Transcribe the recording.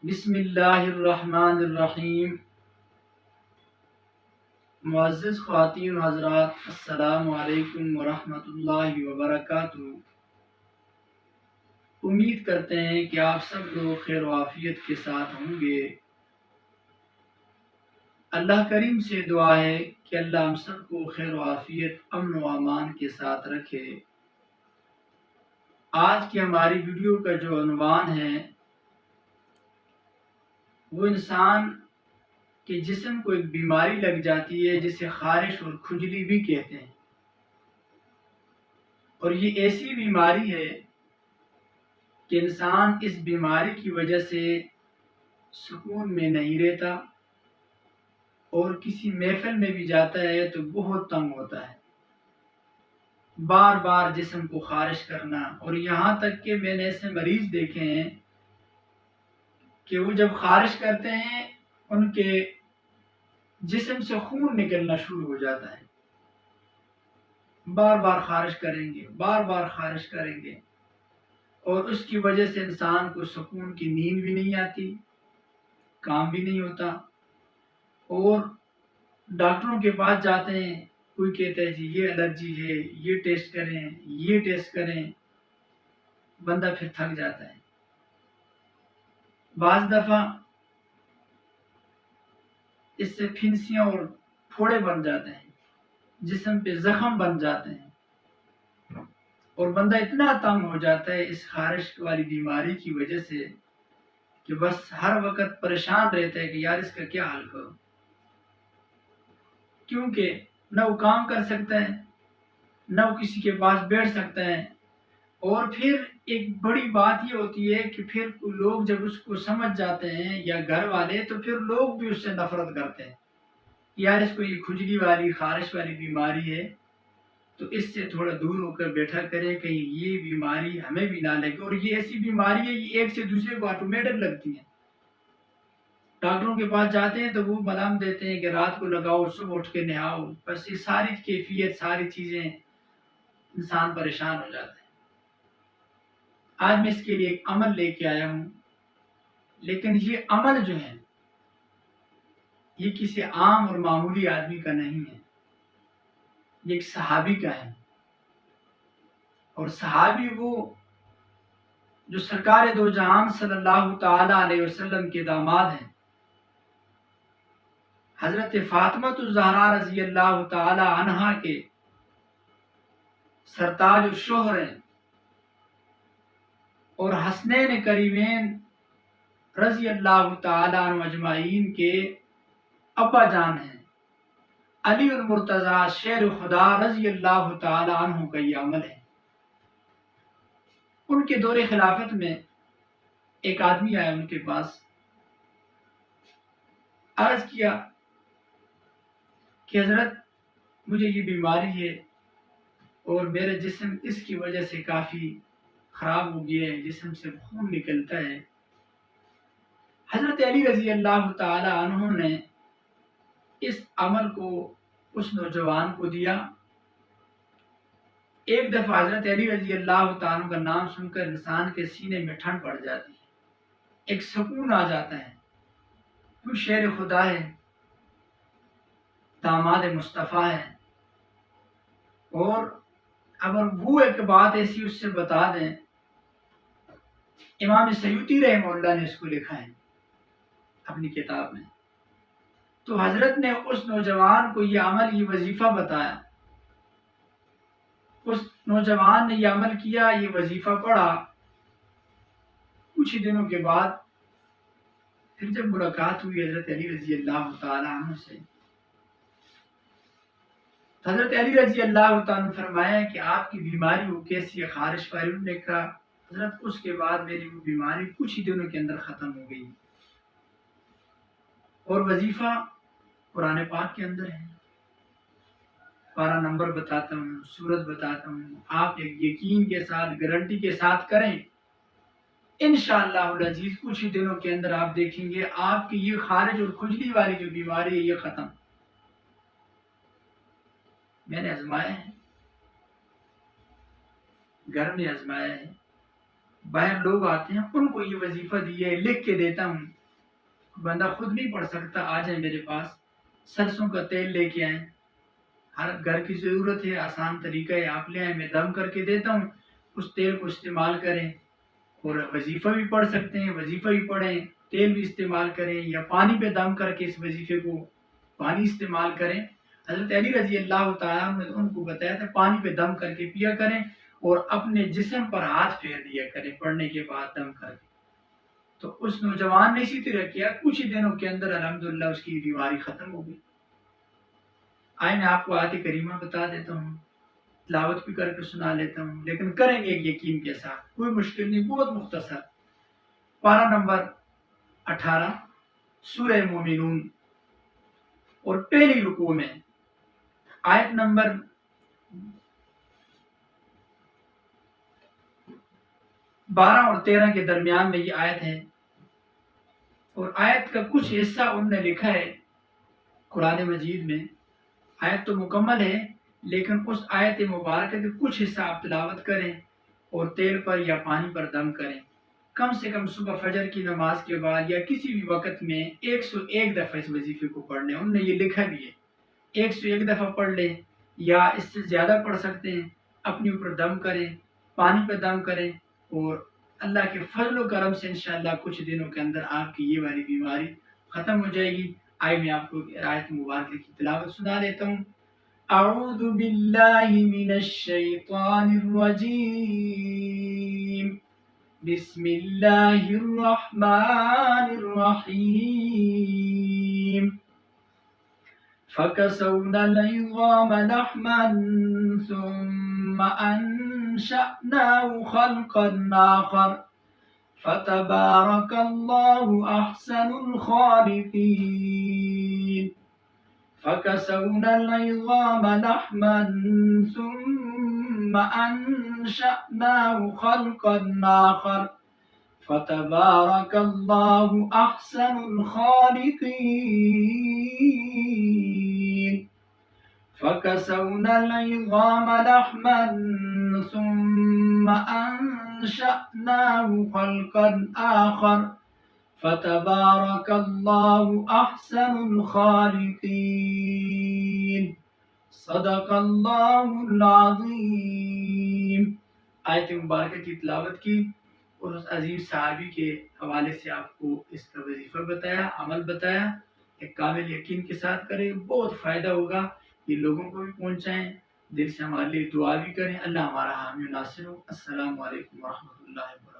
بسم اللہ الرحمن الرحیم۔ معزز خواتین و حضرات، السلام علیکم ورحمۃ اللہ وبرکاتہ۔ امید کرتے ہیں کہ آپ سب لوگ خیر و عافیت کے ساتھ ہوں گے۔ اللہ کریم سے دعا ہے کہ اللہ ہم سب کو خیر و عافیت، امن و امان کے ساتھ رکھے۔ آج کی ہماری ویڈیو کا جو عنوان ہے وہ انسان کہ جسم کو ایک بیماری لگ جاتی ہے جسے خارش اور کھجلی بھی کہتے ہیں، اور یہ ایسی بیماری ہے کہ انسان اس بیماری کی وجہ سے سکون میں نہیں رہتا، اور کسی محفل میں بھی جاتا ہے تو بہت تنگ ہوتا ہے، بار بار جسم کو خارش کرنا۔ اور یہاں تک کہ میں نے ایسے مریض دیکھے ہیں کہ وہ جب خارش کرتے ہیں ان کے جسم سے خون نکلنا شروع ہو جاتا ہے، بار بار خارش کریں گے، بار بار خارش کریں گے، اور اس کی وجہ سے انسان کو سکون کی نیند بھی نہیں آتی، کام بھی نہیں ہوتا، اور ڈاکٹروں کے پاس جاتے ہیں، کوئی کہتا ہے جی یہ الرجی ہے، یہ ٹیسٹ کریں، یہ ٹیسٹ کریں، بندہ پھر تھک جاتا ہے۔ بعض دفعہ اس سے پھنسیاں اور پھوڑے بن جاتے ہیں، جسم پہ زخم بن جاتے ہیں، اور بندہ اتنا تنگ ہو جاتا ہے اس خارش والی بیماری کی وجہ سے کہ بس ہر وقت پریشان رہتا ہے کہ یار اس کا کیا حل کروں، کیونکہ نہ وہ کام کر سکتا ہے، نہ وہ کسی کے پاس بیٹھ سکتا ہے، اور پھر ایک بڑی بات یہ ہوتی ہے کہ پھر لوگ جب اس کو سمجھ جاتے ہیں یا گھر والے، تو پھر لوگ بھی اس سے نفرت کرتے ہیں، یار اس کو یہ کھجلی والی خارش والی بیماری ہے تو اس سے تھوڑا دور ہو کر بیٹھا کرے، کہیں یہ بیماری ہمیں بھی نہ لگے۔ اور یہ ایسی بیماری ہے، یہ ایک سے دوسرے کو آٹومیٹک لگتی ہے۔ ڈاکٹروں کے پاس جاتے ہیں تو وہ ملام دیتے ہیں کہ رات کو لگاؤ، صبح اٹھ کے نہاؤ، بس یہ ساری کیفیت، ساری چیزیں انسان پریشان ہو جاتا ہے۔ آج میں اس کے لیے ایک عمل لے کے آیا ہوں، لیکن یہ عمل جو ہے یہ کسی عام اور معمولی آدمی کا نہیں ہے، یہ ایک صحابی کا ہے، اور صحابی وہ جو سرکار دو جہان صلی اللہ تعالی علیہ وسلم کے داماد ہیں، حضرت فاطمہ الزہرا رضی اللہ تعالی عنہا کے سرتاج الشوہر ہیں، اور حسنین کریمین رضی اللہ تعالی عنہ اجمعین کے ابا جان ہیں، علی المرتضی شیر خدا رضی اللہ تعالی عنہ کا یہ عمل ہے۔ ان کے دور خلافت میں ایک آدمی آیا ان کے پاس، عرض کیا کہ حضرت مجھے یہ بیماری ہے اور میرا جسم اس کی وجہ سے کافی خراب ہو گیا ہے، جسم سے خون نکلتا ہے۔ حضرت علی رضی اللہ تعالی عنہ نے اس عمل کو اس نوجوان کو دیا۔ ایک دفعہ حضرت علی رضی اللہ تعالی عنہ کا نام سن کر انسان کے سینے میں ٹھنڈ پڑ جاتی ہے، ایک سکون آ جاتا ہے، وہ شیر خدا ہے، داماد مصطفیٰ ہے، اور اگر وہ ایک بات ایسی اس سے بتا دیں، امام سیوطی رحمہ اللہ نے اس کو لکھا ہے اپنی کتاب میں، تو حضرت نے اس نوجوان کو یہ عمل، یہ وظیفہ بتایا، اس نوجوان نے یہ عمل کیا، یہ وظیفہ پڑھا۔ کچھ دنوں کے بعد پھر جب ملاقات ہوئی حضرت علی رضی اللہ تعالی عنہ سے، حضرت علی رضی اللہ تعالیٰ نے فرمایا کہ آپ کی بیماری وہ کیسی ہے، خارش والی؟ انہوں نے کہا حضرت اس کے بعد میری وہ بیماری کچھ ہی دنوں کے اندر ختم ہو گئی، اور وظیفہ قرآن پاک کے اندر ہے، پارہ نمبر بتاتا ہوں، سورت بتاتا ہوں، آپ ایک یقین کے ساتھ، گارنٹی کے ساتھ کریں، انشاءاللہ العزیز کچھ ہی دنوں کے اندر آپ دیکھیں گے آپ کی یہ خارج اور کھجلی والی جو بیماری ہے یہ ختم۔ میں نے آزمایا ہے، گھر میں آزمایا ہے، باہر لوگ آتے ہیں ان کو یہ وظیفہ دیا ہے، لکھ کے دیتا ہوں، بندہ خود نہیں پڑھ سکتا آ جائے میرے پاس، سرسوں کا تیل لے کے آئیں، ہر گھر کی ضرورت ہے، آسان طریقہ ہے، آپ لے آئیں، میں دم کر کے دیتا ہوں، اس تیل کو استعمال کریں، اور وظیفہ بھی پڑھ سکتے ہیں، وظیفہ بھی پڑھیں، تیل بھی استعمال کریں، یا پانی پہ دم کر کے اس وظیفے کو پانی استعمال کریں۔ حضرت علی رضی اللہ تعالیٰ نے ان کو بتایا تھا پانی پہ دم کر کے پیا کریں اور اپنے جسم پر ہاتھ پھیر دیا کریں پڑھنے کے بعد دم کر کے۔ تو اس نوجوان نے اسی طرح کیا، کچھ ہی دنوں کے اندر الحمدللہ اس کی بیماری ختم ہو گئی۔ آئے میں آپ کو آیت کریمہ بتا دیتا ہوں، تلاوت بھی کر کے سنا لیتا ہوں، لیکن کریں گے ایک یقین کے ساتھ، کوئی مشکل نہیں، بہت مختصر۔ پارہ نمبر 18 سورہ مومنون، اور پہلی رکوع میں آیت نمبر 12 اور 13 کے درمیان میں یہ آیت ہے، اور آیت کا کچھ حصہ انہوں نے لکھا ہے قرآن مجید میں، آیت تو مکمل ہے لیکن اس آیت مبارکہ کے کچھ حصہ آپ تلاوت کریں اور تیل پر یا پانی پر دم کریں، کم سے کم صبح فجر کی نماز کے بعد یا کسی بھی وقت میں 101 دفعہ اس وظیفے کو پڑھ لیں، انہوں نے یہ لکھا بھی ہے، 101 دفعہ پڑھ لیں یا اس سے زیادہ پڑھ سکتے ہیں، اپنے اوپر دم کریں، پانی پہ دم کریں، اور اللہ کے فضل و کرم سے انشاءاللہ کچھ دنوں کے اندر آپ کی یہ والی بیماری ختم ہو جائے گی۔ آئے میں آپ کو آیت مبارکہ کی تلاوت سنا دیتا ہوں۔ اعوذ باللہ من الشیطان الرجیم، بسم اللہ الرحمن الرحیم، فَكَسَوْنَا الْعِظَامَ لَحْمًا ثُمَّ أَنشَأْنَاهُ خَلْقًا آخَرَ فَتَبَارَكَ اللَّهُ أَحْسَنُ الْخَالِقِينَ۔ فَكَسَوْنَا الْعِظَامَ لَحْمًا ثُمَّ أَنشَأْنَاهُ خَلْقًا آخَرَ فَتَبَارَكَ اللَّهُ أَحْسَنُ الْخَالِقِينَ۔ فَكَسَوْنَا الْعِظَامَ لَحْمًا ثُمَّ أَنشَأْنَاهُ خَلْقًا آخَرَ فَتَبَارَكَ اللَّهُ أَحْسَنُ الْخَالِقِينَ۔ صدق اللہ العظیم۔ آیت مبارکہ کی تلاوت کی اور اس عظیم صحابی کے حوالے سے آپ کو اس کا وظیفہ بتایا، عمل بتایا، ایک کامل یقین کے ساتھ کریں، بہت فائدہ ہوگا، یہ لوگوں کو بھی پہنچائیں، دل سے ہمارے لیے دعا بھی کریں، اللہ ہمارا حامی و ناصر ہو۔ السلام علیکم ورحمۃ اللہ وبرکاتہ۔